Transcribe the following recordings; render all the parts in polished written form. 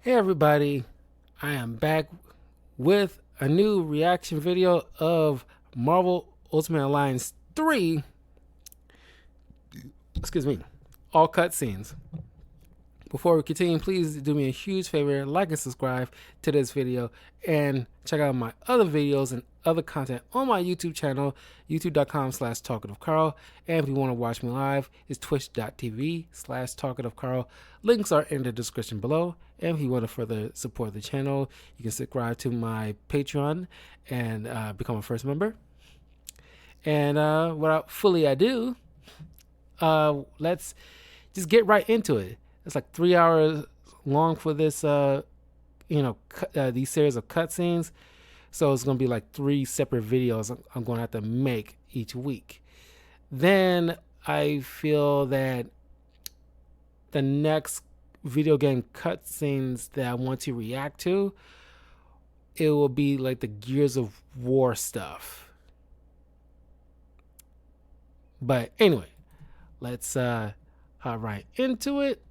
Hey everybody, I am back with a new reaction video of Marvel Ultimate Alliance 3, excuse me, all cutscenes. Before we continue, please do me a huge favor, like and subscribe to this video, and check out my other videos and other content on my YouTube channel, youtube.com/talkativecarl. And if you want to watch me live, it's twitch.tv/talkativecarl. Links are in the description below. And if you want to further support the channel, you can subscribe to my Patreon and become a first member. And without further ado, let's just get right into it. It's like 3 hours long for this, these series of cutscenes. So it's going to be like 3 separate videos I'm going to have to make each week. Then I feel that the next video game cutscenes that I want to react to, it will be like the Gears of War stuff. But anyway, let's hop right into it.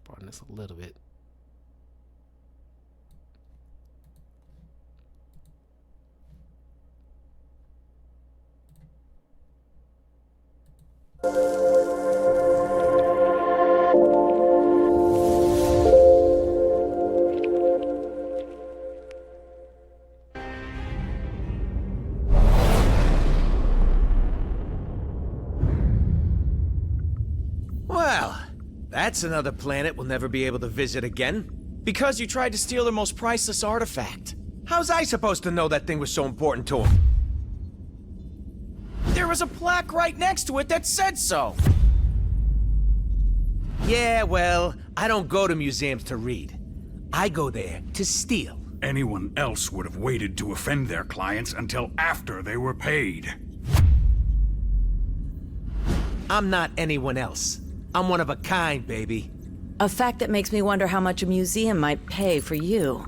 Broaden this a little bit. Well, that's another planet we'll never be able to visit again. Because you tried to steal their most priceless artifact. How's I supposed to know that thing was so important to him? There was a plaque right next to it that said so. Yeah, well, I don't go to museums to read. I go there to steal. Anyone else would have waited to offend their clients until after they were paid. I'm not anyone else. I'm one of a kind, baby. A fact that makes me wonder how much a museum might pay for you.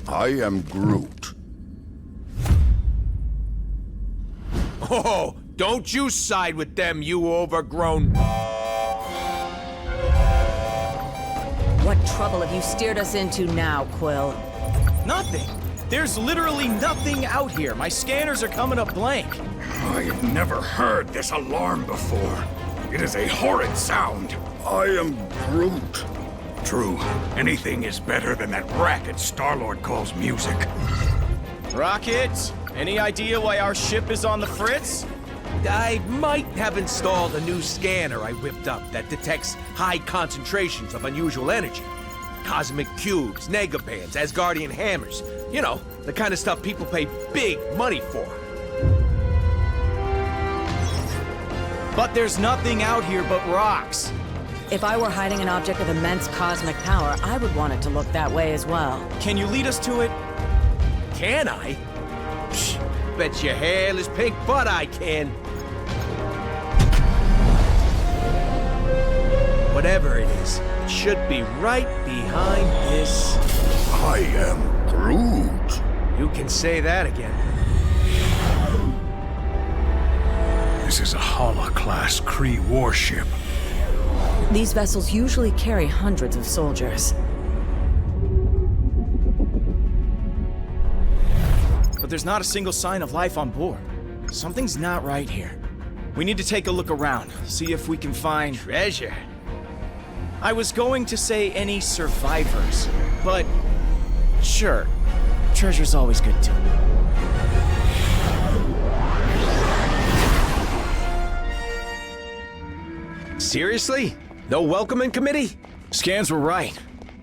I am Groot. Oh, don't you side with them, you overgrown... What trouble have you steered us into now, Quill? Nothing. There's literally nothing out here. My scanners are coming up blank. I have never heard this alarm before. It is a horrid sound. I am Groot. True, anything is better than that racket Star-Lord calls music. Rocket, any idea why our ship is on the fritz? I might have installed a new scanner I whipped up that detects high concentrations of unusual energy. Cosmic cubes, negabands, Asgardian hammers. You know, the kind of stuff people pay big money for. But there's nothing out here but rocks. If I were hiding an object of immense cosmic power, I would want it to look that way as well. Can you lead us to it? Can I? Psh, bet your hairless pink butt I can. Whatever it is, it should be right behind this. I am Groot. You can say that again. This is a Hala-class Kree warship. These vessels usually carry hundreds of soldiers. But there's not a single sign of life on board. Something's not right here. We need to take a look around, see if we can find Treasure. I was going to say any survivors, but sure, treasure's always good too. Seriously? No welcoming committee? Scans were right.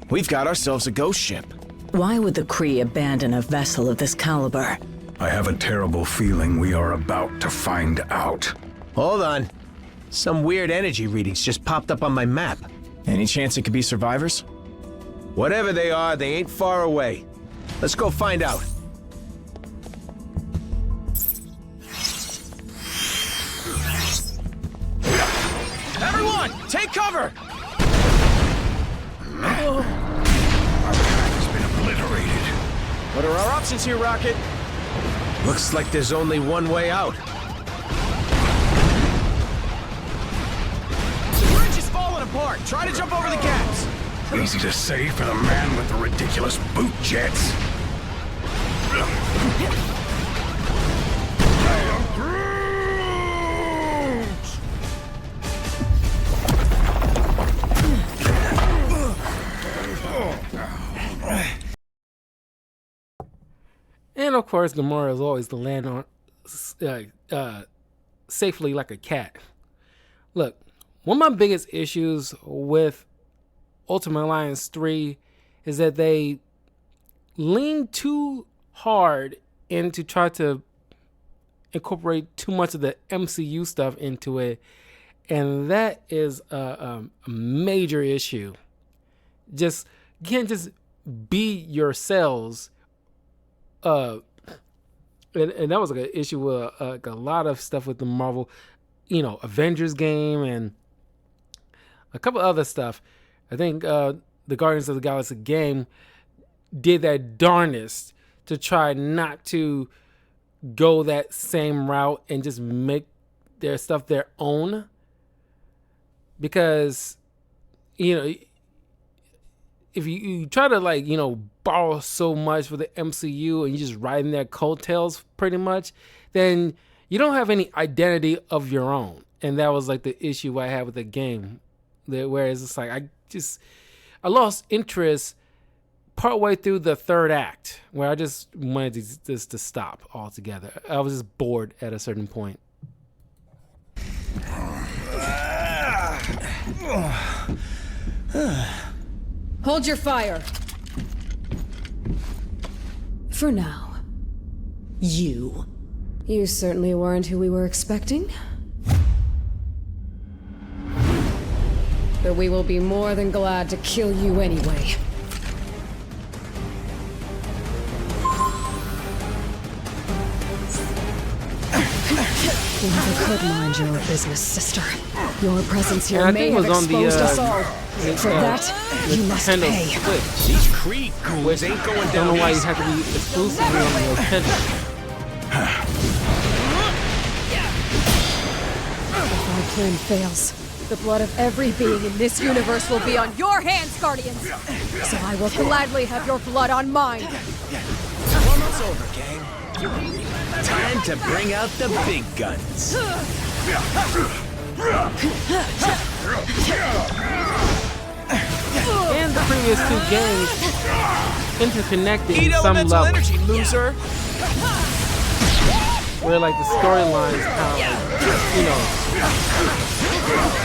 We've got ourselves a ghost ship. Why would the Kree abandon a vessel of this caliber? I have a terrible feeling we are about to find out. Hold on. Some weird energy readings just popped up on my map. Any chance it could be survivors? Whatever they are, they ain't far away. Let's go find out. Everyone, take cover! Our path has been obliterated. What are our options here, Rocket? Looks like there's only one way out. Stark, try to jump over the gaps. Easy to say for the man with the ridiculous boot jets. I am Groot! And of course, Gamora is always to land on safely like a cat. Look, one of my biggest issues with Ultimate Alliance 3 is that they lean too hard into try to incorporate too much of the MCU stuff into it, and that is a major issue. Just you can't just be yourselves. And that was like an issue with like a lot of stuff with the Marvel, Avengers game and a couple other stuff. I think the Guardians of the Galaxy game did that darnest to try not to go that same route and just make their stuff their own. Because, if you try to borrow so much for the MCU and you just riding their coattails pretty much, then you don't have any identity of your own. And that was like the issue I had with the game. Whereas it's like I lost interest partway through the third act, where I just wanted to stop altogether. I was just bored at a certain point. Hold your fire. For now. You certainly weren't who we were expecting. But we will be more than glad to kill you anyway. You never could mind your business, sister. Your presence here may have exposed us all. For that, you must pay. These Kree goons ain't going I down. don't know why you have to be exclusively on the Nintendo. If our plan fails, the blood of every being in this universe will be on your hands, Guardians! So I will gladly have your blood on mine! It's over, gang. Time to bring out the big guns. And the previous two games interconnected Eat in some elemental level, energy, loser. where like the storylines kind of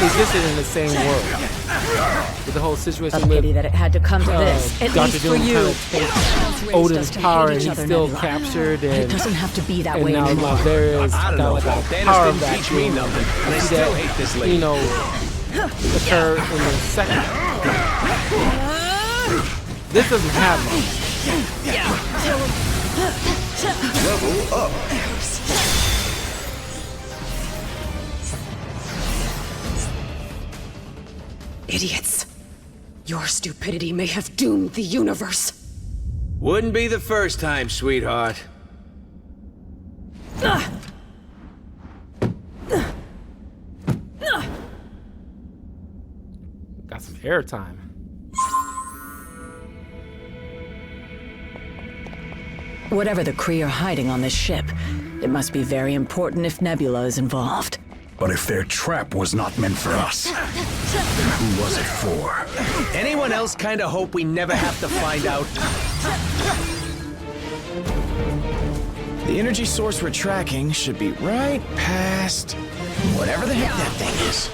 existed in the same world. With the whole situation A pity with that it had to come to this, at Dr. least for Doom you. kind of takes Odin's power and he's still captured, It and doesn't have to be that and way now anymore. Laveria's I don't got know, like Paul. a Thanos power didn't teach me vacuum nothing, and I still hate this lady. occurred in the second. This doesn't have much. Level up. Idiots. Your stupidity may have doomed the universe. Wouldn't be the first time, sweetheart. Got some airtime. Whatever the Kree are hiding on this ship, it must be very important if Nebula is involved. But if their trap was not meant for us, then who was it for? Anyone else kind of hope we never have to find out? The energy source we're tracking should be right past whatever the heck that thing is.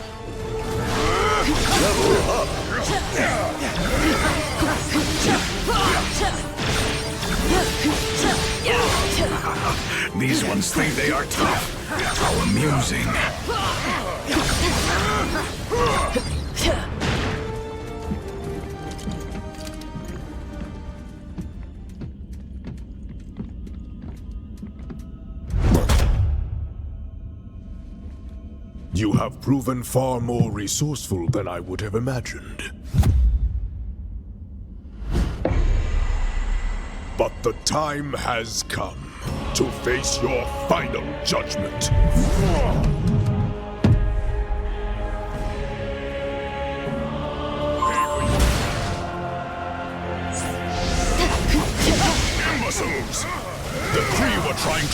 These ones think they are tough. How amusing. You have proven far more resourceful than I would have imagined. But the time has come to face your final judgment.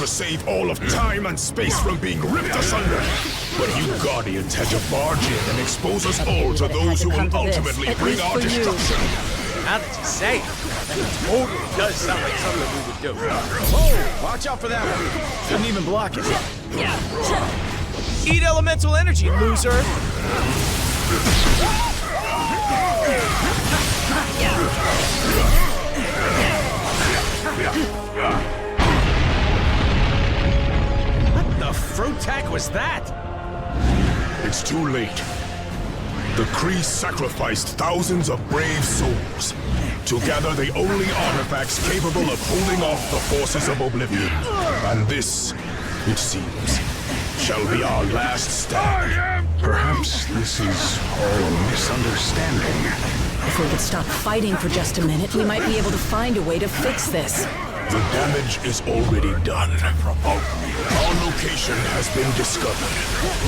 to save all of time and space from being ripped asunder. But you Guardians had to barge in and expose us all to those who will ultimately bring our destruction. Now that you say it, that totally does sound like something we would do. Oh, watch out for that one. Shouldn't even block it. Eat elemental energy, loser. What the fruit-tack was that? It's too late. The Kree sacrificed thousands of brave souls. Together, the only artifacts capable of holding off the forces of Oblivion. And this, it seems, shall be our last stand. Perhaps this is all misunderstanding. If we could stop fighting for just a minute, we might be able to find a way to fix this. The damage is already done. Our location has been discovered.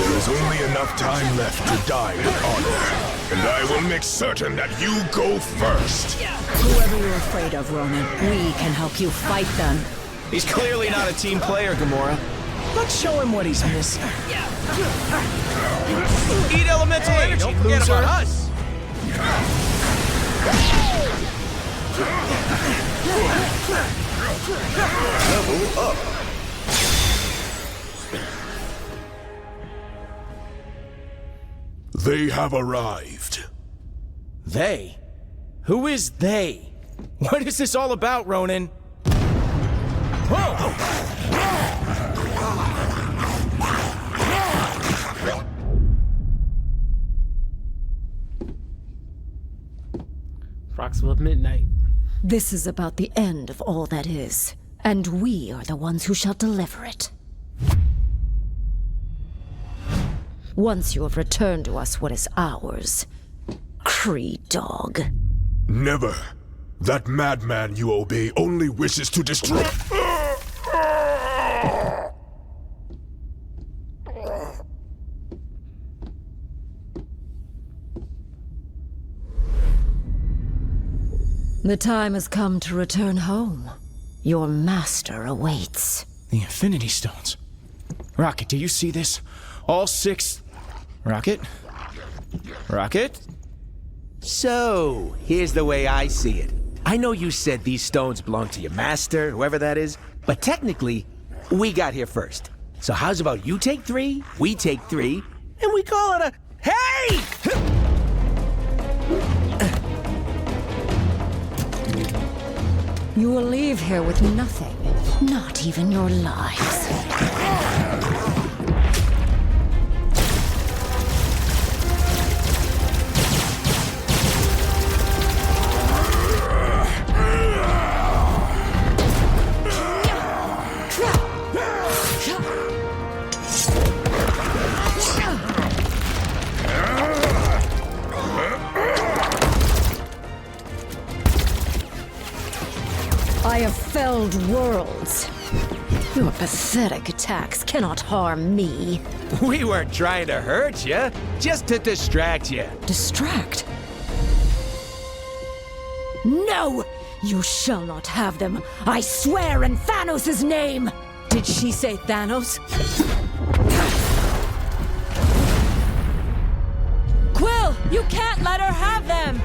There is only enough time left to die with honor. And I will make certain that you go first. Whoever you're afraid of, Ronan, we can help you fight them. He's clearly not a team player, Gamora. Let's show him what he's missing. Eat elemental energy, Don't forget loser. about us. Level up. They have arrived. They? Who is they? What is this all about, Ronan? Whoa! Approximate midnight. This is about the end of all that is, and we are the ones who shall deliver it. Once you have returned to us what is ours, Kree dog. Never. That madman you obey only wishes to destroy. The time has come to return home. Your master awaits. The Infinity Stones. Rocket, do you see this? All 6... Rocket? Rocket? So, here's the way I see it. I know you said these stones belong to your master, whoever that is, but technically, we got here first. So how's about you take 3, we take 3, and we call it a... Hey! You will leave here with nothing, not even your lives. I have felled worlds. Your pathetic attacks cannot harm me. We weren't trying to hurt you, just to distract you. Distract? No! You shall not have them. I swear in Thanos' name! Did she say Thanos? Quill, you can't let her have them!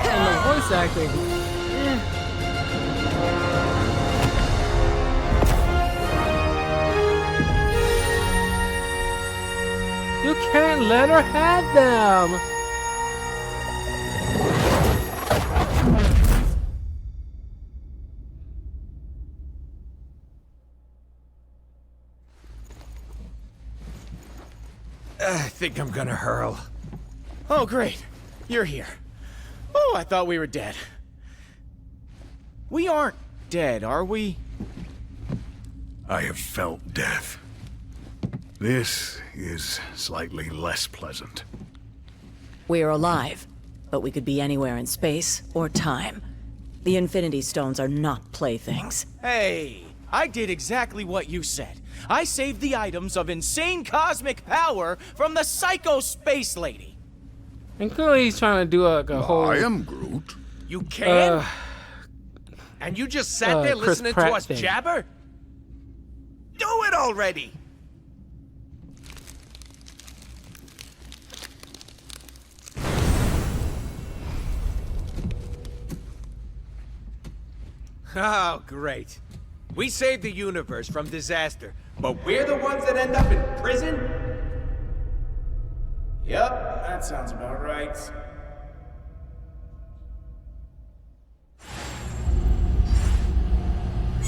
And the voice acting. You can't let her have them. I think I'm gonna hurl. Oh, great. You're here. Oh, I thought we were dead. We aren't dead, are we? I have felt death. This is slightly less pleasant. We are alive, but we could be anywhere in space or time. The Infinity Stones are not playthings. Hey, I did exactly what you said. I saved the items of insane cosmic power from the Psycho Space Lady. And clearly he's trying to do a whole... I am Groot. You can? And you just sat there Chris listening Pratt to us thing. jabber? Do it already! Oh, great. We saved the universe from disaster, but we're the ones that end up in prison? Yep, that sounds about right.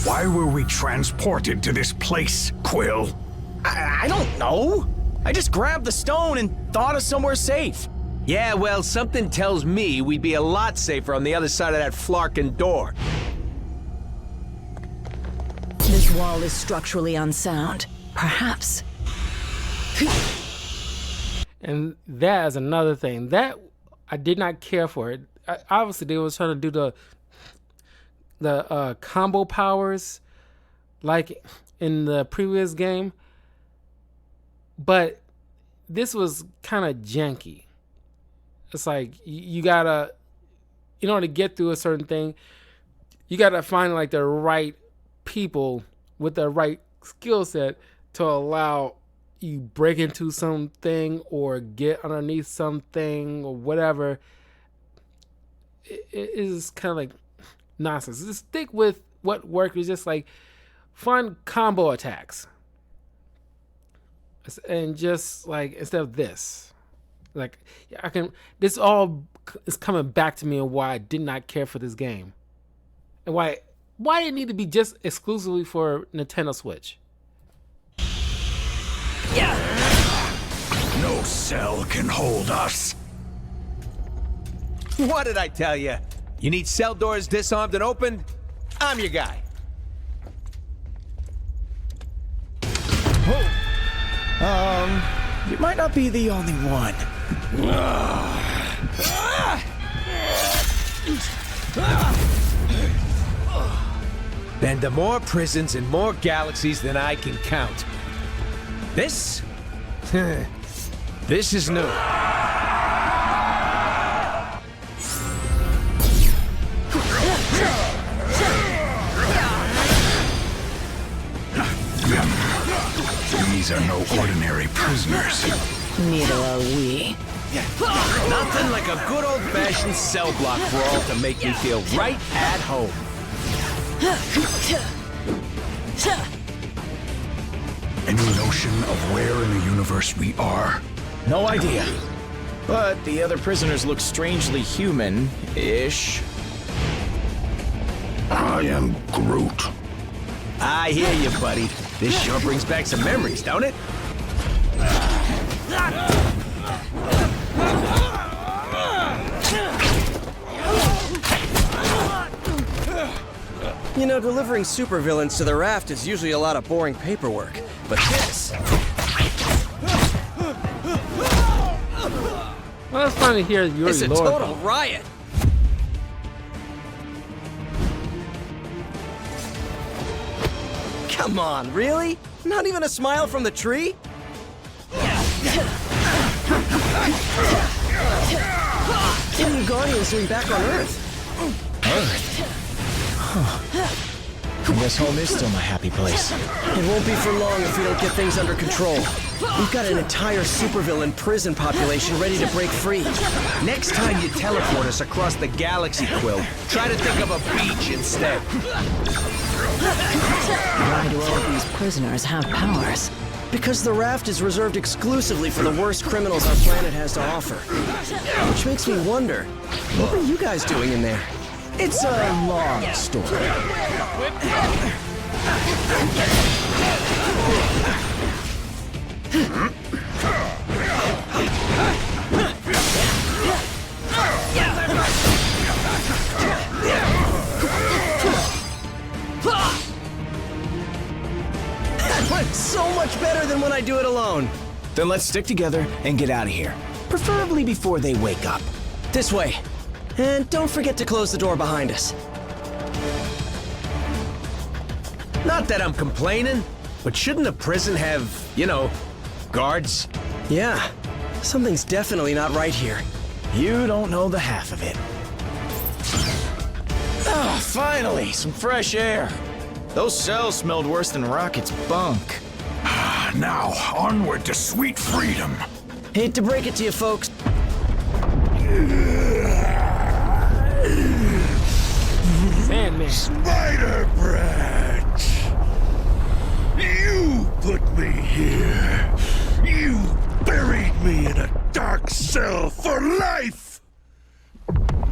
Why were we transported to this place, Quill? I don't know. I just grabbed the stone and thought of somewhere safe. Yeah, well, something tells me we'd be a lot safer on the other side of that flarkin' door. This wall is structurally unsound. Perhaps. And that is another thing that I did not care for it. Obviously, they was trying to do the combo powers like in the previous game, but this was kind of janky. It's like you gotta, in order to get through a certain thing, you gotta find like the right people with the right skill set to allow you break into something or get underneath something or whatever. It is kind of like nonsense. Just stick with what worked. Is just like find combo attacks, and just like instead of this, like I can. This all is coming back to me and why I did not care for this game, and why it need to be just exclusively for Nintendo Switch. No cell can hold us. What did I tell you? You need cell doors disarmed and opened? I'm your guy. You might not be the only one. Then the more prisons and more galaxies than I can count. This? This is new. These are no ordinary prisoners. Neither are we. Nothing like a good old-fashioned cell block brawl to make me feel right at home. Any notion of where in the universe we are? No idea. But the other prisoners look strangely human-ish. I am Groot. I hear you, buddy. This sure brings back some memories, don't it? You know, delivering supervillains to the raft is usually a lot of boring paperwork. But this... Well, it's fun to hear your It's a lord. total riot! Come on, really? Not even a smile from the tree? What are you Guardians doing back on Earth? I guess home is still my happy place. It won't be for long if we don't get things under control. We've got an entire supervillain prison population ready to break free. Next time you teleport us across the galaxy, Quill, try to think of a beach instead. Why do all of these prisoners have powers? Because the raft is reserved exclusively for the worst criminals our planet has to offer. Which makes me wonder, what are you guys doing in there? It's a long story. That went so much better than when I do it alone. Then let's stick together and get out of here. Preferably before they wake up. This way. And don't forget to close the door behind us. Not that I'm complaining, but shouldn't a prison have, you know, guards? Yeah, something's definitely not right here. You don't know the half of it. Ah, finally, some fresh air. Those cells smelled worse than Rocket's bunk. Now, onward to sweet freedom. Hate to break it to you folks. Sandman. Spider Branch! You put me here. You buried me in a dark cell for life.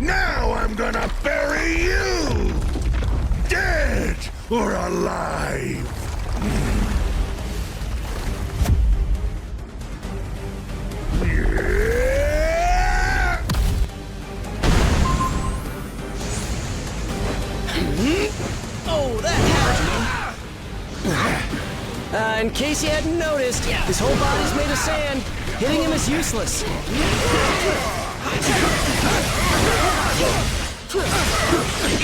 Now I'm gonna bury you! Dead or alive! Oh, that hurt me. In case you hadn't noticed, his whole body's made of sand. Hitting him is useless.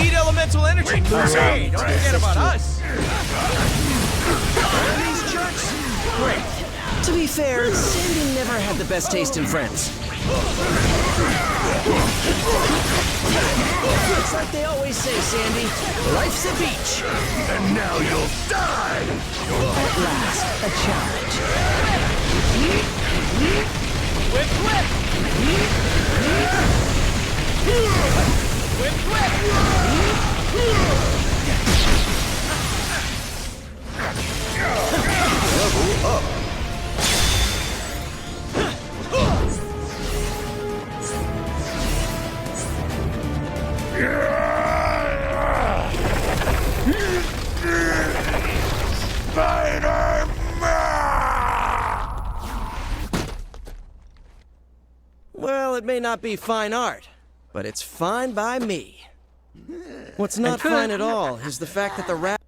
Eat elemental energy! Hey, don't forget about us! These jerks? Great. To be fair, Sandy never had the best taste in friends. It's like they always say, Sandy, life's a beach. And now you'll die! At last, a challenge. Whip, whip! Whip, whip! Level up. Well, it may not be fine art, but it's fine by me. What's not fine at all is the fact that the rat...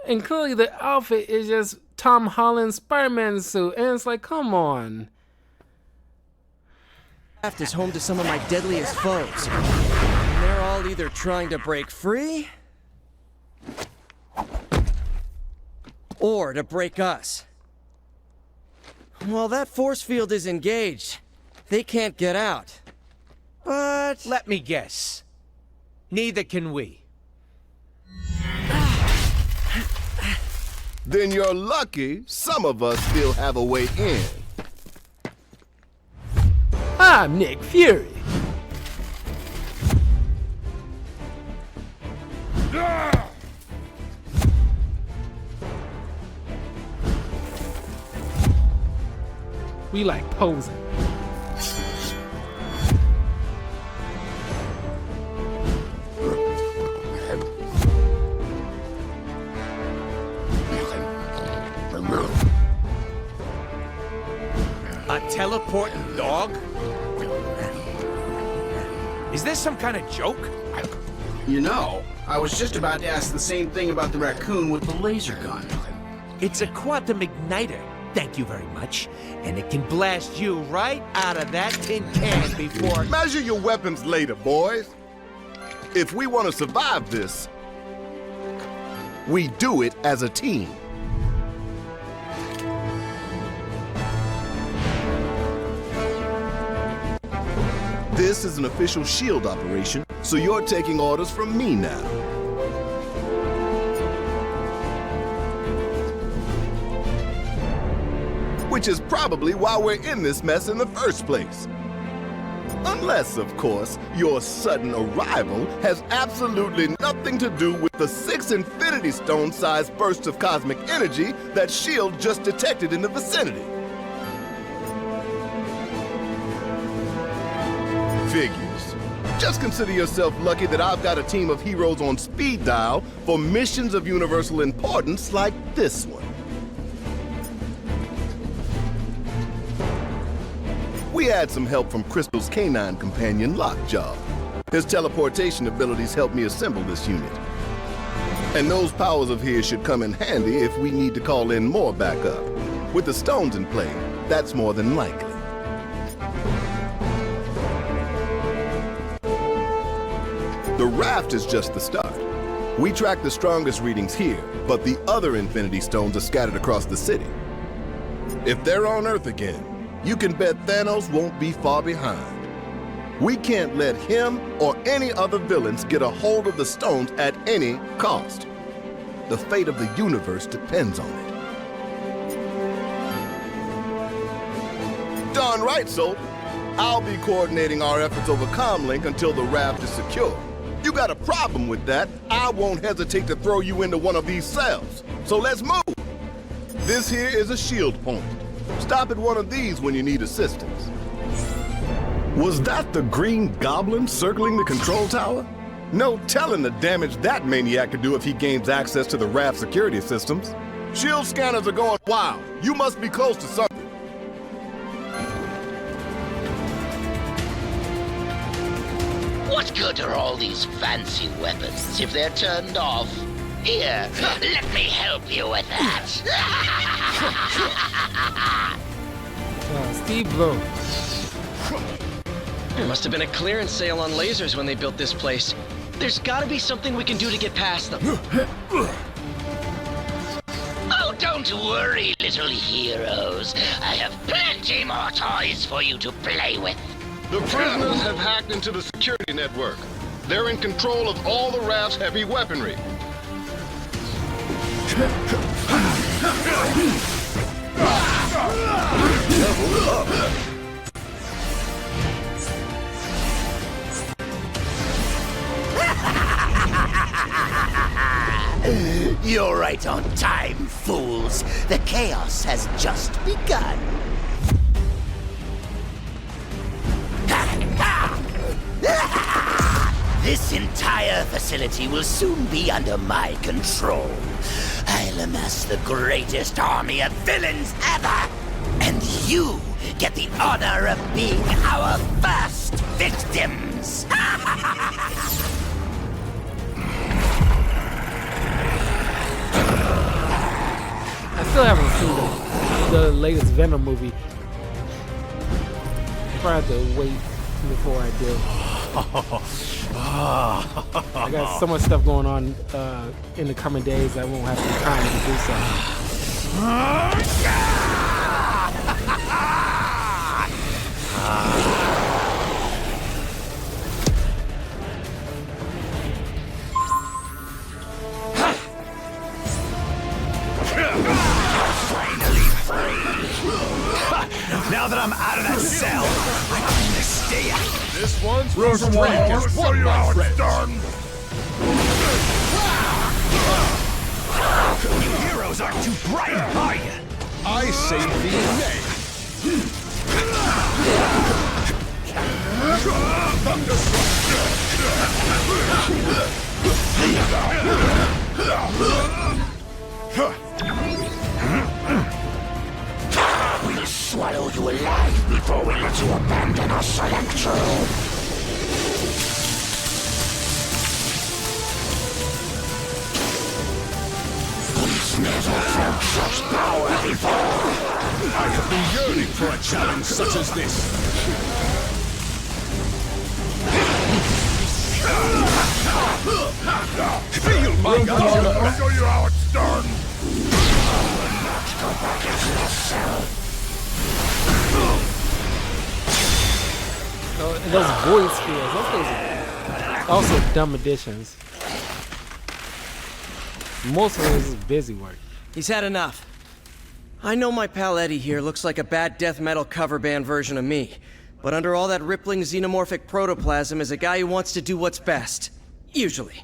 And clearly the outfit is just Tom Holland's Spider-Man suit. And it's like, come on. Raft is home to some of my deadliest foes. And they're all either trying to break free... or to break us. While that force field is engaged, they can't get out. But... Let me guess. Neither can we. Then you're lucky some of us still have a way in. I'm Nick Fury. We like posing. A teleporting dog? Is this some kind of joke? You know, I was just about to ask the same thing about the raccoon with the laser gun. It's a quantum igniter. Thank you very much. And it can blast you right out of that tin can before... Measure your weapons later, boys. If we want to survive this, we do it as a team. This is an official S.H.I.E.L.D. operation, so you're taking orders from me now. Which is probably why we're in this mess in the first place. Unless, of course, your sudden arrival has absolutely nothing to do with the 6 Infinity Stone-sized bursts of cosmic energy that S.H.I.E.L.D. just detected in the vicinity. Figures. Just consider yourself lucky that I've got a team of heroes on speed dial for missions of universal importance like this one. We had some help from Crystal's canine companion, Lockjaw. His teleportation abilities helped me assemble this unit. And those powers of his should come in handy if we need to call in more backup. With the stones in play, that's more than likely. The raft is just the start. We track the strongest readings here, but the other Infinity Stones are scattered across the city. If they're on Earth again, you can bet Thanos won't be far behind. We can't let him or any other villains get a hold of the stones at any cost. The fate of the universe depends on it. Darn right, Soap. I'll be coordinating our efforts over Comlink until the raft is secure. You got a problem with that, I won't hesitate to throw you into one of these cells. So let's move. This here is a shield point. Stop at one of these when you need assistance. Was that the Green Goblin circling the control tower? No telling the damage that maniac could do if he gains access to the raft security systems. Shield scanners are going wild. You must be close to something. What good are all these fancy weapons if they're turned off? Here, let me help you with that. Steve Blue. There must have been a clearance sale on lasers when they built this place. There's gotta be something we can do to get past them. Oh, don't worry, little heroes. I have plenty more toys for you to play with. The prisoners have hacked into the security network. They're in control of all the raft's heavy weaponry. You're right on time, fools. The chaos has just begun. This entire facility will soon be under my control. I'll amass the greatest army of villains ever, and you get the honor of being our first victims. I still haven't seen the latest Venom movie. I probably have to wait before I do. I got so much stuff going on in the coming days I won't have the time to do so. Finally free! Now that I'm out of that cell, I can stay out. This one's from Frank. I'll show you how it's done. You heroes aren't too bright, are you? I say nay. We'll swallow you alive before we let you abandon us, Electro. We've never felt such power before. I have been yearning for a challenge such as this. Feel my I'll show you how it's done. Go back into the cell. Those voice fields, those are also dumb additions. Most of it is busy work. He's had enough. I know my pal Eddie here looks like a bad death metal cover band version of me, but under all that rippling xenomorphic protoplasm is a guy who wants to do what's best. Usually.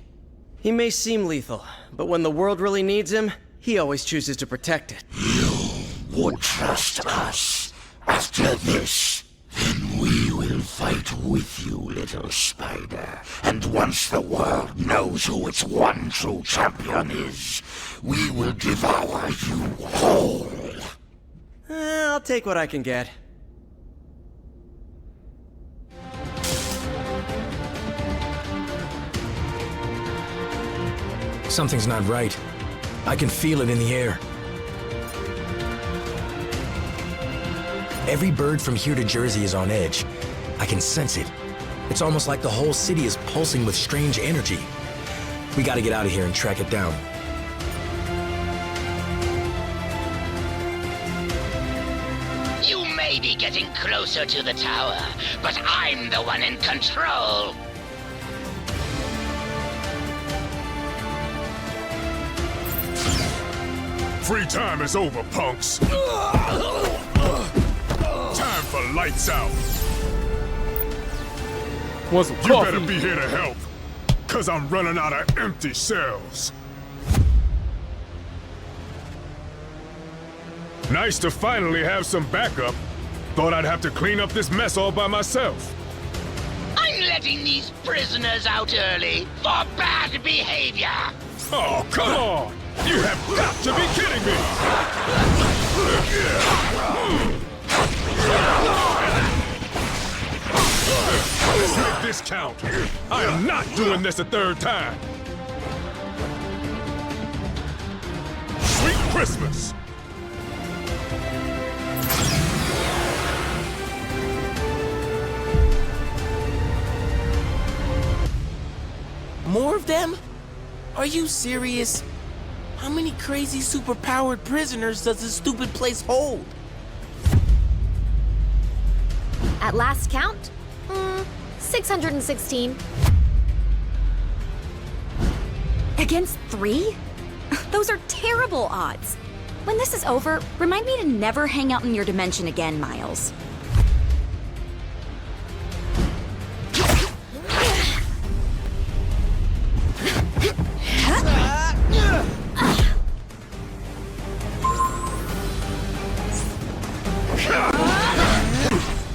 He may seem lethal, but when the world really needs him, he always chooses to protect it. You would trust us. After this, then we will fight with you, little spider. And once the world knows who its one true champion is, we will devour you whole. I'll take what I can get. Something's not right. I can feel it in the air. Every bird from here to Jersey is on edge. I can sense it. It's almost like the whole city is pulsing with strange energy. We gotta get out of here and track it down. You may be getting closer to the tower, but I'm the one in control. Free time is over, punks. Time for lights out. Want some You coffee? better be here to help, cause I'm running out of empty cells. Nice to finally have some backup. Thought I'd have to clean up this mess all by myself. I'm letting these prisoners out early for bad behavior. Oh, come on! You have got to be kidding me! Let's make this count. I am not doing this a third time. Sweet Christmas! More of them? Are you serious? How many crazy superpowered prisoners does this stupid place hold? At last count, 616. Against 3? Those are terrible odds. When this is over, remind me to never hang out in your dimension again, Miles.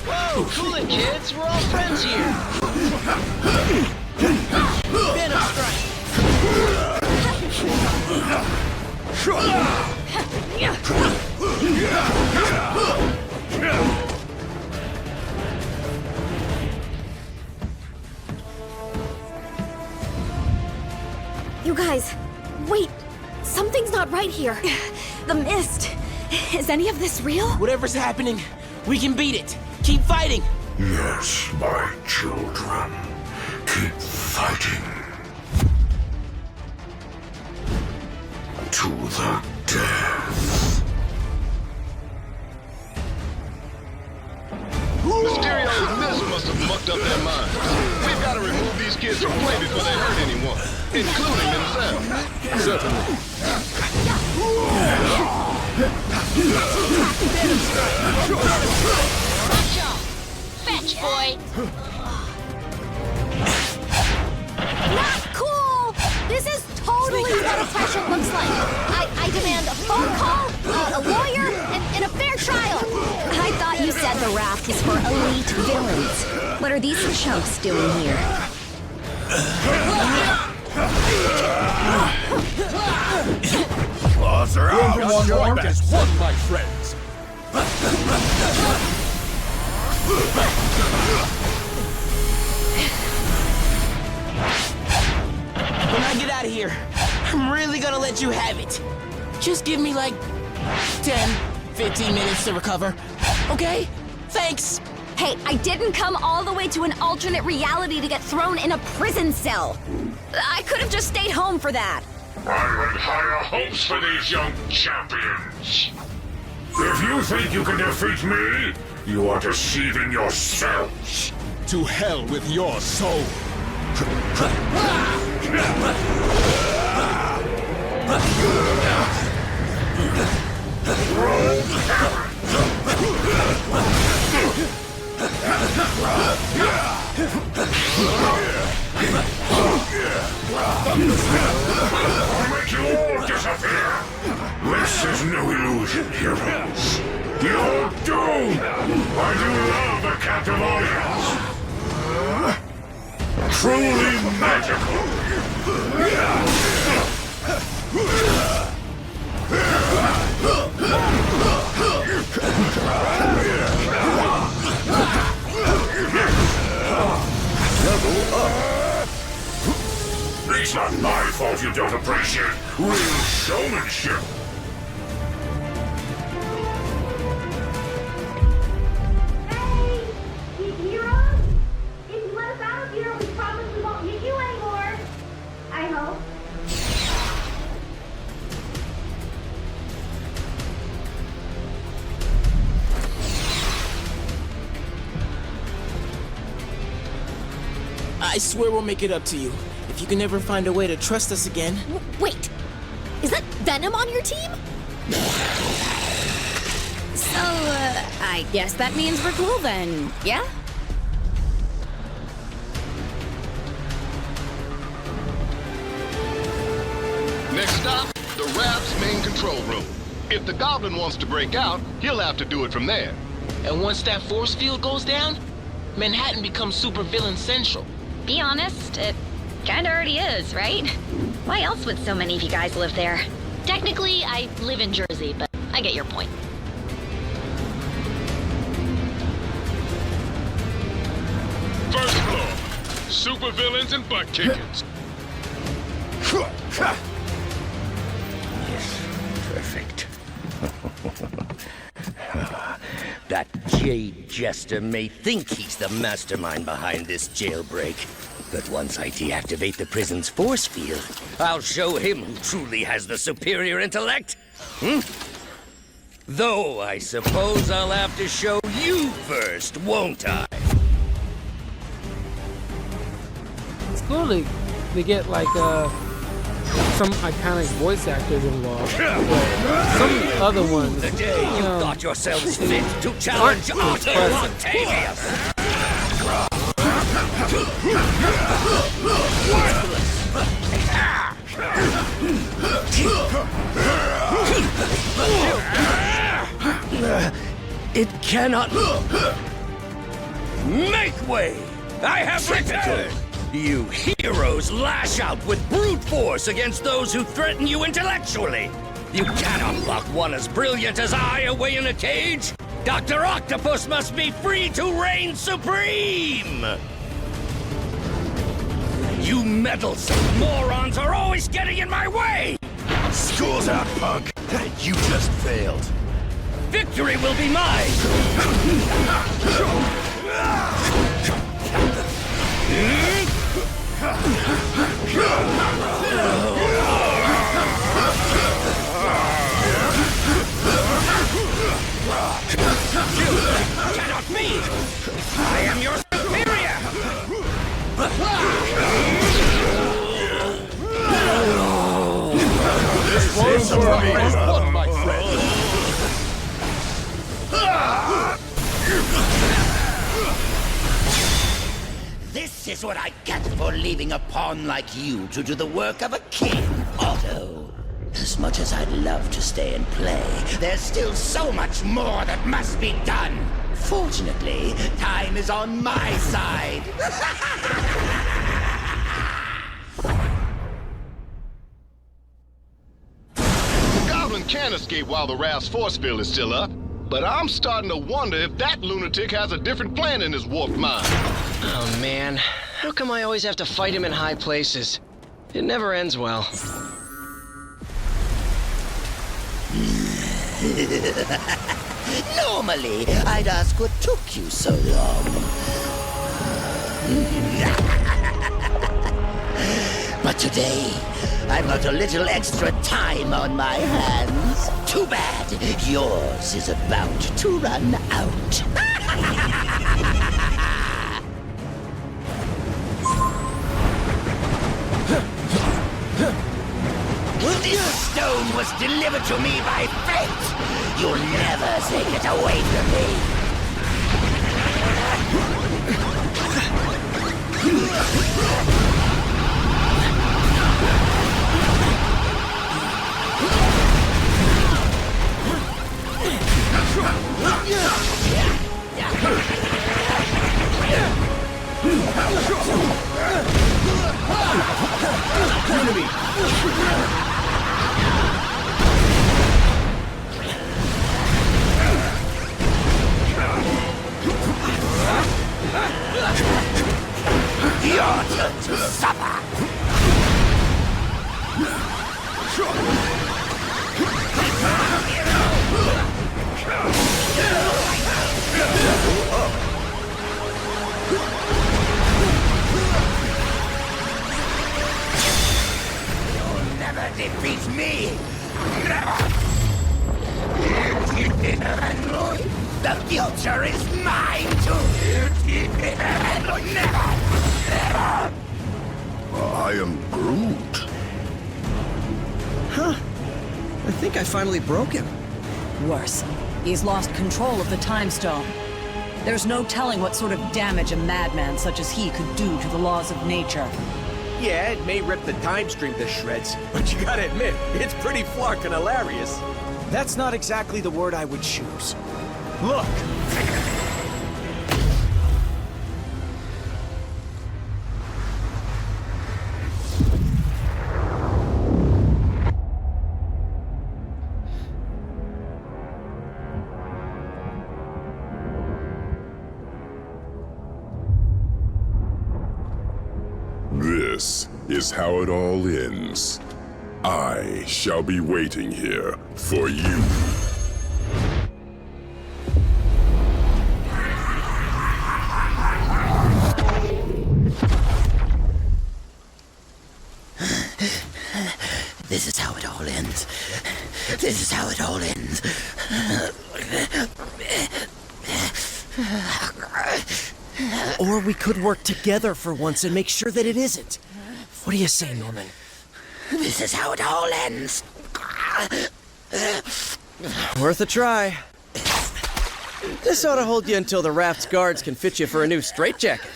Whoa, cool it, kids. We're all friends here. Venom You guys, wait. Something's not right here. The mist. Is any of this real? Whatever's happening, we can beat it. Keep fighting. Yes, my children. Keep fighting. To the death. Mysterio and Mist must have mucked up their minds. We've got to remove these kids from play before they hurt anyone, including themselves. Certainly. Fetch, boy. Not cool! This is totally what oppression looks like. I demand a phone call, a lawyer, and a fair trial. I thought you said the raft was for elite villains. What are these chumps doing here? Claws are out. Everyone marked as one, my friends. When I get out of here, I'm really gonna let you have it. Just give me like 10, 15 minutes to recover. Okay? Thanks. Hey, I didn't come all the way to an alternate reality to get thrown in a prison cell. I could have just stayed home for that. I had higher hopes for these young champions. If you think you can defeat me, you are deceiving yourselves. To hell with your soul. I'll make you all disappear. This is no illusion, heroes. You're doomed. I do love the captive audience. Truly magical. Level up. It's not my fault you don't appreciate real showmanship. Heroes? If you let us out of here, we promise we won't hit you anymore. I hope. I swear we'll make it up to you. If you can ever find a way to trust us again. Wait, is that Venom on your team? So, I guess that means we're cool then, yeah? Next stop, the Rap's main control room. If the Goblin wants to break out, he'll have to do it from there. And once that force field goes down, Manhattan becomes supervillain central. Be honest, it kinda already is, right? Why else would so many of you guys live there? Technically, I live in Jersey, but I get your point. First floor, supervillains and butt kickers. Yes, perfect. That Jade Jester may think he's the mastermind behind this jailbreak, but once I deactivate the prison's force field, I'll show him who truly has the superior intellect. Though I suppose I'll have to show you first, won't I? It's cool to get like some iconic voice actors involved. But some other ones, the day you thought yourselves fit to challenge Otto Octavius. It cannot make way. I have returned. You heroes lash out with brute force against those who threaten you intellectually. You cannot lock one as brilliant as I away in a cage. Dr. Octopus must be free to reign supreme. You meddlesome morons are always getting in my way. School's out, punk. You just failed. Victory will be mine. Cannot be! I am your superior! This one's for me, my friend. This is what I get for leaving a pawn like you to do the work of a king, Otto. As much as I'd love to stay and play, there's still so much more that must be done. Fortunately, time is on my side. The Goblin can't escape while the Raft's force field is still up, but I'm starting to wonder if that lunatic has a different plan in his warped mind. Oh man, how come I always have to fight him in high places? It never ends well. Normally, I'd ask what took you so long. But today, I've got a little extra time on my hands. Too bad. Yours is about to run out. This stone was delivered to me by fate. You'll never take it away from me. Your turn to suffer. You'll never defeat me. Never. The future is mine to never. I am Groot. Huh. I think I finally broke him. Worse, he's lost control of the Time Stone. There's no telling what sort of damage a madman such as he could do to the laws of nature. Yeah, it may rip the time stream to shreds, but you gotta admit, it's pretty flarkin' hilarious. That's not exactly the word I would choose. Look! This is how it all ends. I shall be waiting here for you. This is how it all ends. This is how it all ends. Or we could work together for once and make sure that it isn't. What do you say, Norman? This is how it all ends. Worth a try. This ought to hold you until the raft's guards can fit you for a new straitjacket.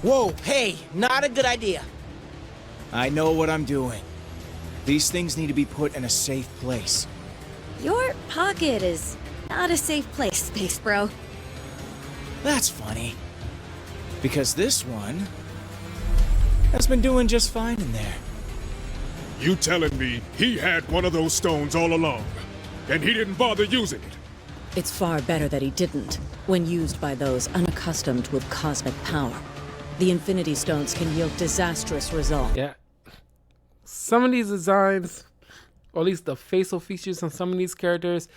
Whoa, hey, not a good idea. I know what I'm doing. These things need to be put in a safe place. Your pocket is not a safe place, Space Bro. That's funny. Because this one has been doing just fine in there. You telling me he had one of those stones all along, and he didn't bother using it? It's far better that he didn't, when used by those unaccustomed with cosmic power. The Infinity Stones can yield disastrous results. Yeah. Some of these designs, or at least the facial features on some of these characters,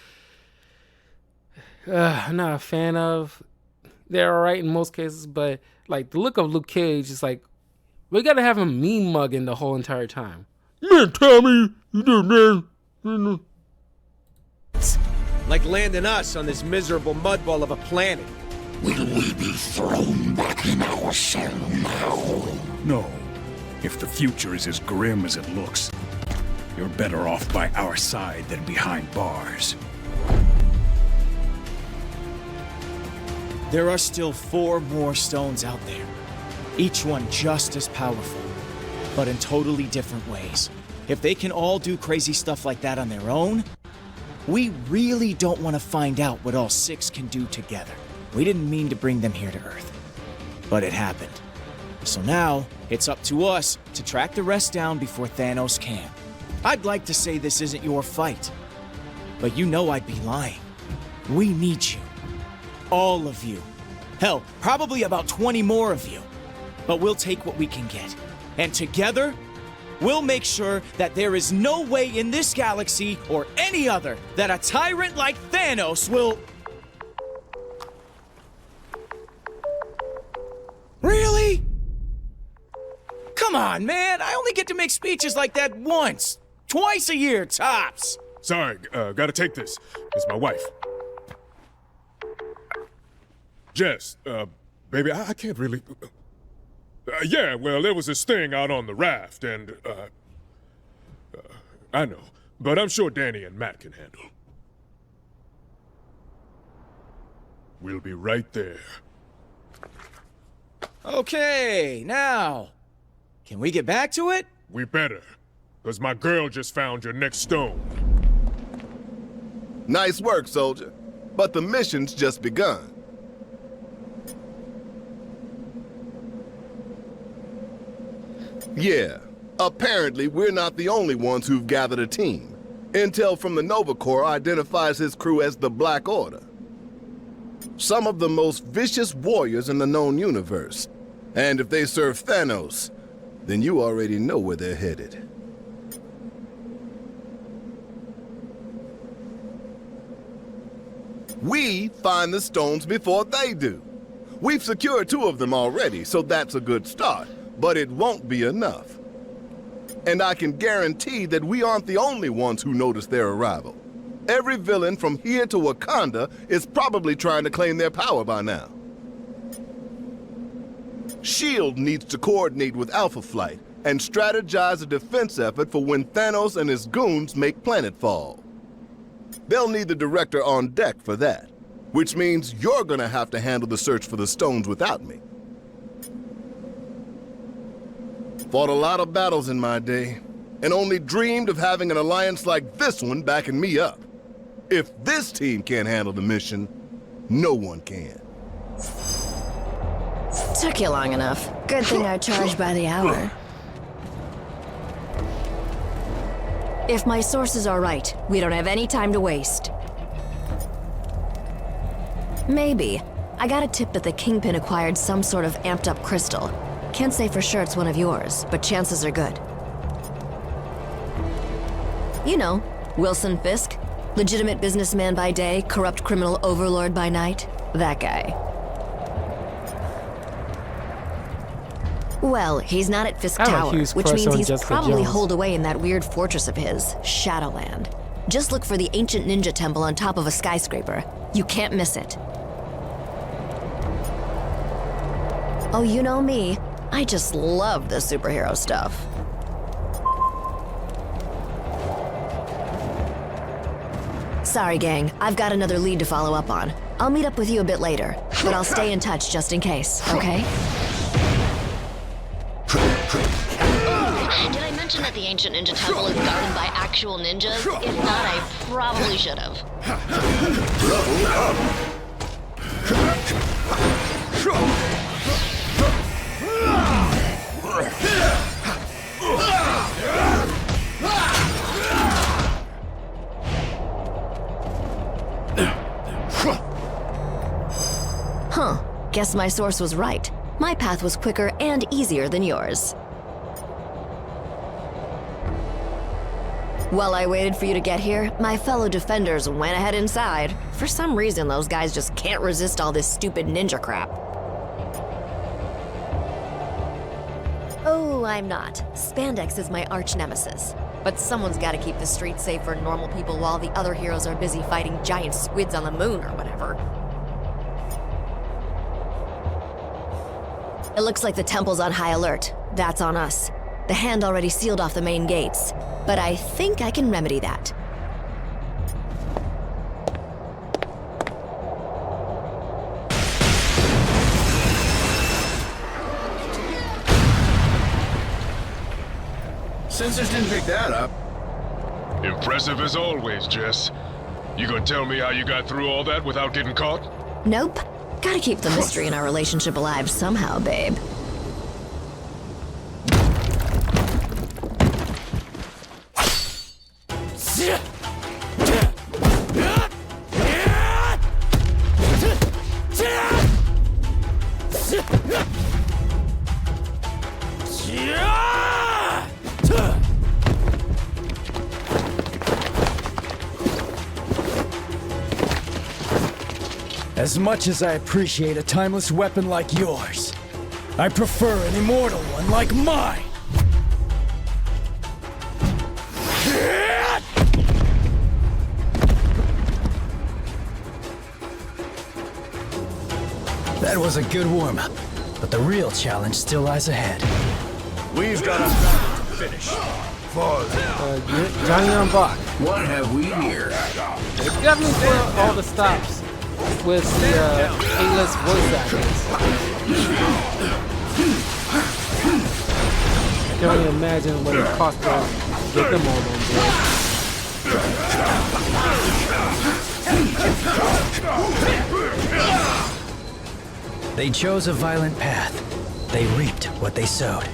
I'm not a fan of. They're alright in most cases, but like the look of Luke Cage is like, we gotta have him mean mugging the whole entire time. Man, Tommy, you did that. Like landing us on this miserable mudball of a planet. Will we be thrown back in our cell now? No. If the future is as grim as it looks, you're better off by our side than behind bars. There are still 4 more stones out there. Each one just as powerful, but in totally different ways. If they can all do crazy stuff like that on their own, we really don't want to find out what all 6 can do together. We didn't mean to bring them here to Earth, but it happened. So now, it's up to us to track the rest down before Thanos can. I'd like to say this isn't your fight, but you know I'd be lying. We need you. All of you. Hell, probably about 20 more of you. But we'll take what we can get. And together, we'll make sure that there is no way in this galaxy or any other that a tyrant like Thanos will... Really? Come on, man. I only get to make speeches like that once. Twice a year, tops. Sorry, gotta take this. It's my wife. Jess, baby, I can't really... yeah, well, there was this thing out on the raft, and, I know, but I'm sure Danny and Matt can handle. We'll be right there. Okay, now, can we get back to it? We better, because my girl just found your next stone. Nice work, soldier. But the mission's just begun. Yeah, apparently we're not the only ones who've gathered a team. Intel from the Nova Corps identifies his crew as the Black Order. Some of the most vicious warriors in the known universe. And if they serve Thanos, then you already know where they're headed. We find the stones before they do. We've secured 2 of them already, so that's a good start. But it won't be enough. And I can guarantee that we aren't the only ones who noticed their arrival. Every villain from here to Wakanda is probably trying to claim their power by now. S.H.I.E.L.D. needs to coordinate with Alpha Flight and strategize a defense effort for when Thanos and his goons make planetfall. They'll need the director on deck for that, which means you're gonna have to handle the search for the stones without me. Fought a lot of battles in my day, and only dreamed of having an alliance like this one backing me up. If this team can't handle the mission, no one can. Took you long enough. Good thing I charge by the hour. If my sources are right, we don't have any time to waste. Maybe. I got a tip that the Kingpin acquired some sort of amped-up crystal. Can't say for sure it's one of yours, but chances are good. You know, Wilson Fisk. Legitimate businessman by day, corrupt criminal overlord by night. That guy. Well, he's not at Fisk Tower, which means he's probably holed away in that weird fortress of his, Shadowland. Just look for the ancient ninja temple on top of a skyscraper. You can't miss it. Oh, you know me. I just love the superhero stuff. Sorry, gang. I've got another lead to follow up on. I'll meet up with you a bit later, but I'll stay in touch just in case, okay? Did I mention that the ancient ninja temple is guarded by actual ninjas? If not, I probably should have. Level up! Huh. Guess my source was right. My path was quicker and easier than yours. While I waited for you to get here, my fellow defenders went ahead inside. For some reason, those guys just can't resist all this stupid ninja crap. Oh, I'm not. Spandex is my arch nemesis. But someone's gotta keep the streets safe for normal people while the other heroes are busy fighting giant squids on the moon or whatever. It looks like the temple's on high alert. That's on us. The Hand already sealed off the main gates, but I think I can remedy that. Sensors didn't pick that up. Impressive as always, Jess. You gonna tell me how you got through all that without getting caught? Nope. Gotta keep the mystery in our relationship alive somehow, babe. As much as I appreciate a timeless weapon like yours, I prefer an immortal one like mine! That was a good warm-up, but the real challenge still lies ahead. We've got a battle to finish. Johnny on Bach. What have we here? Definitely for all the stops with the A-list voice actors. I can only imagine what it cost to get them all on board. They chose a violent path. They reaped what they sowed.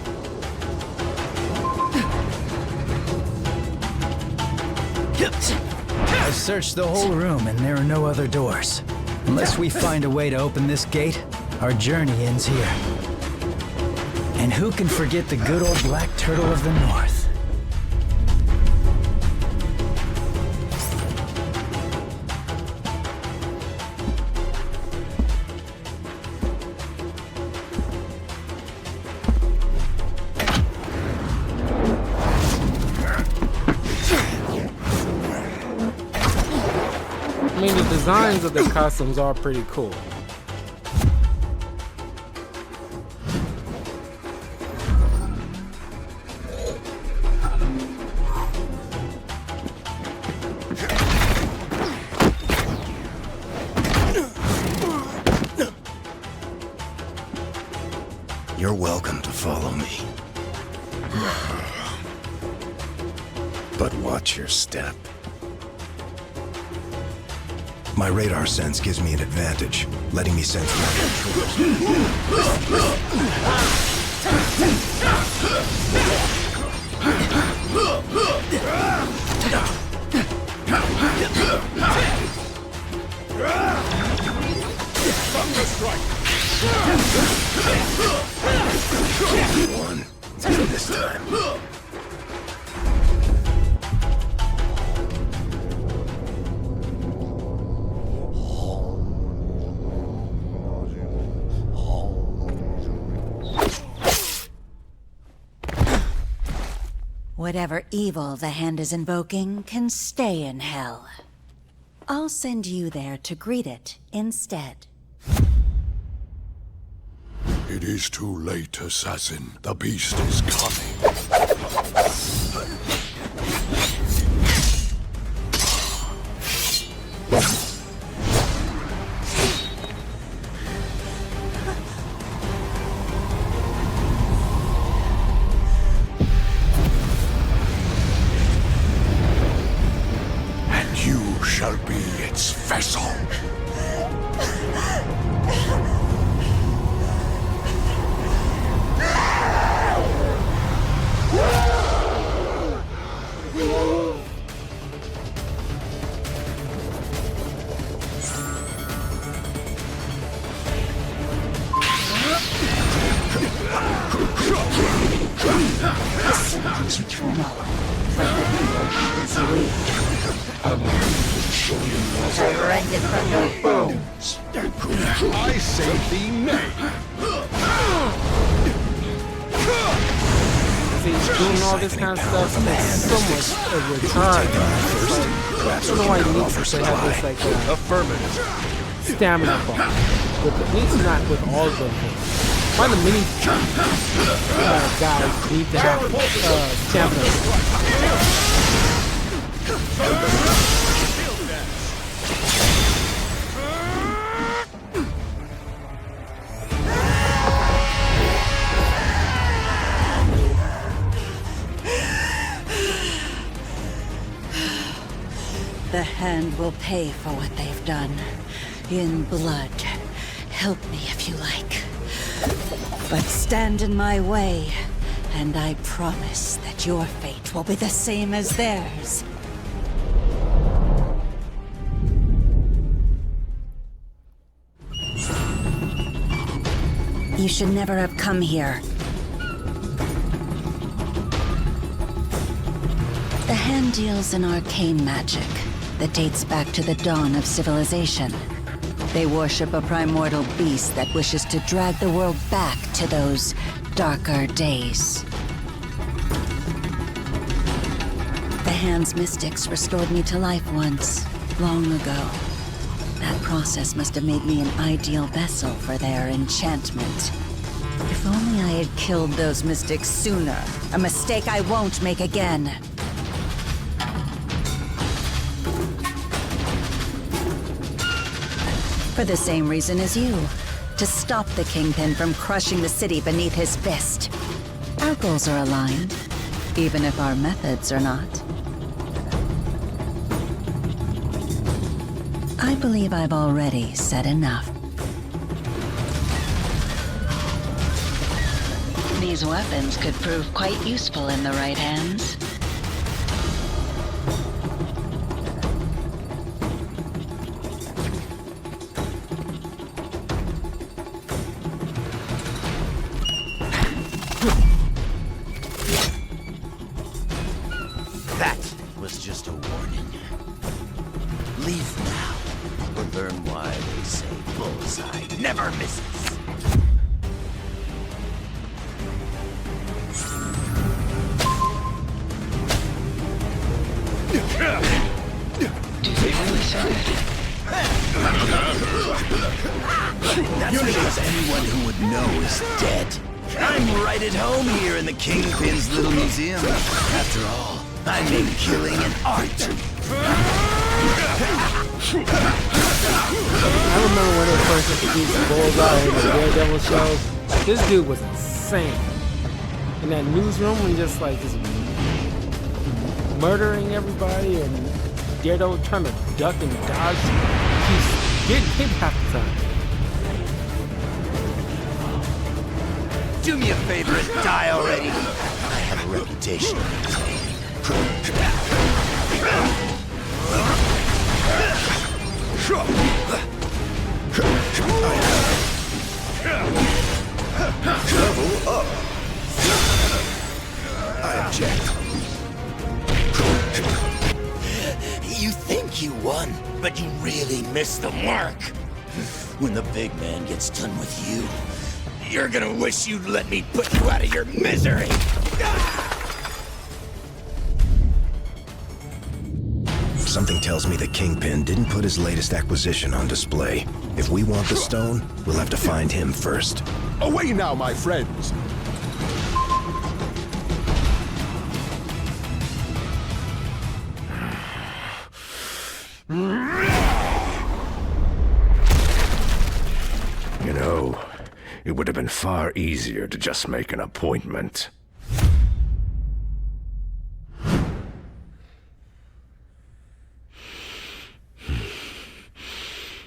I've searched the whole room and there are no other doors. Unless we find a way to open this gate, our journey ends here. And who can forget the good old Black Turtle of the North? I mean, the designs of the costumes are pretty cool. You're welcome to follow me. But watch your step. My radar sense gives me an advantage, letting me sense one this time. Whatever evil the Hand is invoking can stay in hell. I'll send you there to greet it instead. It is too late, assassin. The beast is coming. And you shall be its vessel. Resurrected from your bones. I say thee nay. See, doing all this kind of stuff is so much of your time. I don't know why you need to have this like affirmative stamina bar. At least not with all of them. Why the mini guys need to have stamina? The Hand will pay for what they've done. In blood. Help me if you like. But stand in my way, and I promise that your fate will be the same as theirs. You should never have come here. The Hand deals in arcane magic that dates back to the dawn of civilization. They worship a primordial beast that wishes to drag the world back to those darker days. The Hand's mystics restored me to life once, long ago. That process must have made me an ideal vessel for their enchantment. If only I had killed those mystics sooner, a mistake I won't make again. For the same reason as you, to stop the Kingpin from crushing the city beneath his fist. Our goals are aligned, even if our methods are not. I believe I've already said enough. These weapons could prove quite useful in the right hands. That was just a warning. Leave now, or learn why they say bullseye never misses. Do they really say that? That's because anyone who would know is dead. I'm right at home here in the Kingpin's little museum. After all, I make killing an art. I remember when they first introduced Bullseye in the Daredevil show. This dude was insane. In that newsroom, when just murdering everybody, and Daredevil trying to duck and dodge. He's getting hit half the time. Do me a favor and die already. I have a reputation. Level up. I object. You think you won, but you really missed the mark. When the big man gets done with you, you're gonna wish you'd let me put you out of your misery. Something tells me the Kingpin didn't put his latest acquisition on display. If we want the stone, we'll have to find him first. Away now, my friends. You know, it would have been far easier to just make an appointment.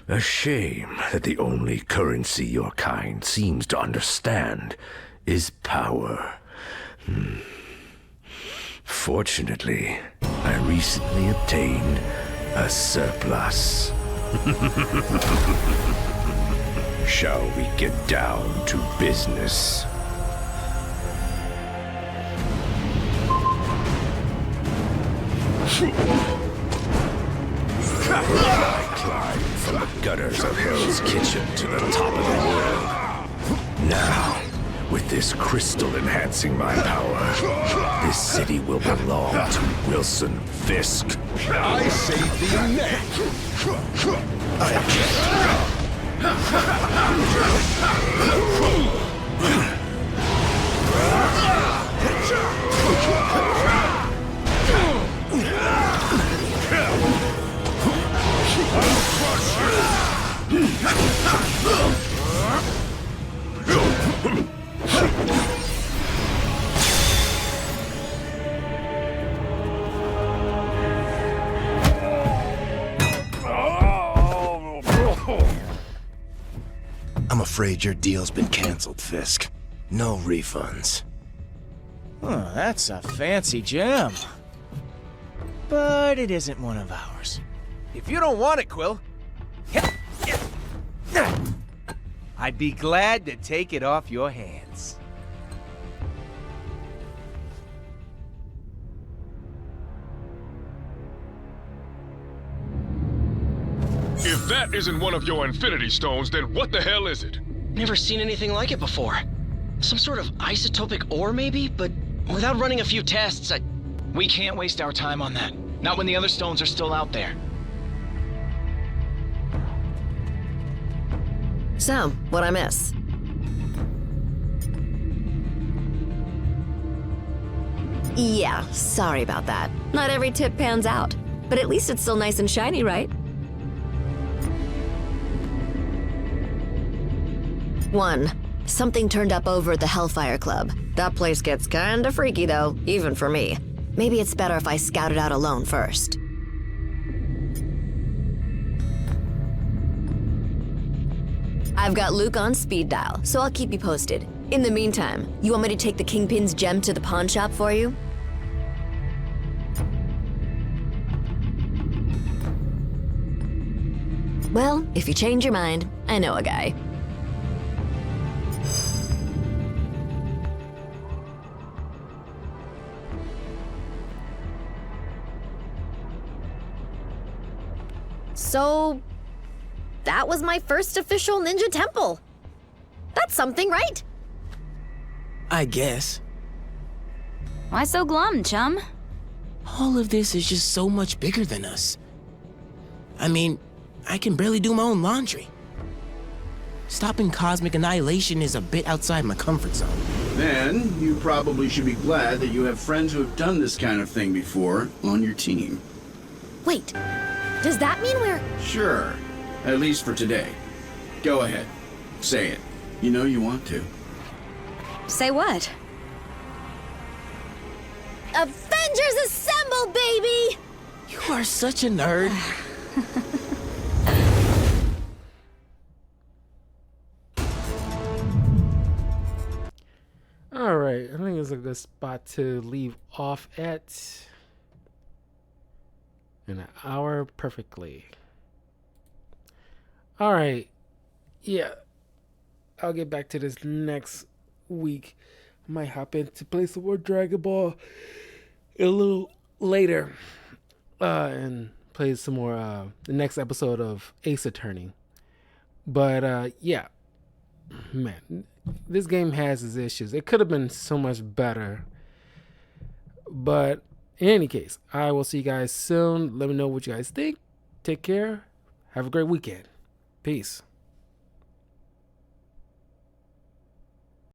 A shame that the only currency your kind seems to understand is power. Fortunately, I recently obtained a surplus. Shall we get down to business? I climbed from the gutters of Hell's Kitchen to the top of the world. Now, with this crystal enhancing my power, this city will belong to Wilson Fisk. I say thee nay. I object. I'm afraid your deal's been canceled, Fisk. No refunds. Oh, that's a fancy gem. But it isn't one of ours. If you don't want it, Quill, I'd be glad to take it off your hands. If that isn't one of your Infinity Stones, then what the hell is it? Never seen anything like it before. Some sort of isotopic ore, maybe? But without running a few tests, We can't waste our time on that. Not when the other stones are still out there. So, what'd I miss? Yeah, sorry about that. Not every tip pans out. But at least it's still nice and shiny, right? 1. Something turned up over at the Hellfire Club. That place gets kinda freaky though, even for me. Maybe it's better if I scout it out alone first. I've got Luke on speed dial, so I'll keep you posted. In the meantime, you want me to take the Kingpin's gem to the pawn shop for you? Well, if you change your mind, I know a guy. So, that was my first official ninja temple. That's something, right? I guess. Why so glum, chum? All of this is just so much bigger than us. I mean, I can barely do my own laundry. Stopping cosmic annihilation is a bit outside my comfort zone. Then, you probably should be glad that you have friends who have done this kind of thing before on your team. Wait, does that mean we're... Sure, at least for today. Go ahead, say it. You know you want to. Say what? Avengers Assemble, baby! You are such a nerd. All right, I think it's a good spot to leave off at. An hour perfectly. All right, yeah, I'll get back to this next week. I might hop in to play some more Dragon Ball a little later, and play some more the next episode of Ace Attorney. But yeah, man, this game has its issues. It could have been so much better, but in any case, I will see you guys soon. Let me know what you guys think. Take care. Have a great weekend. Peace.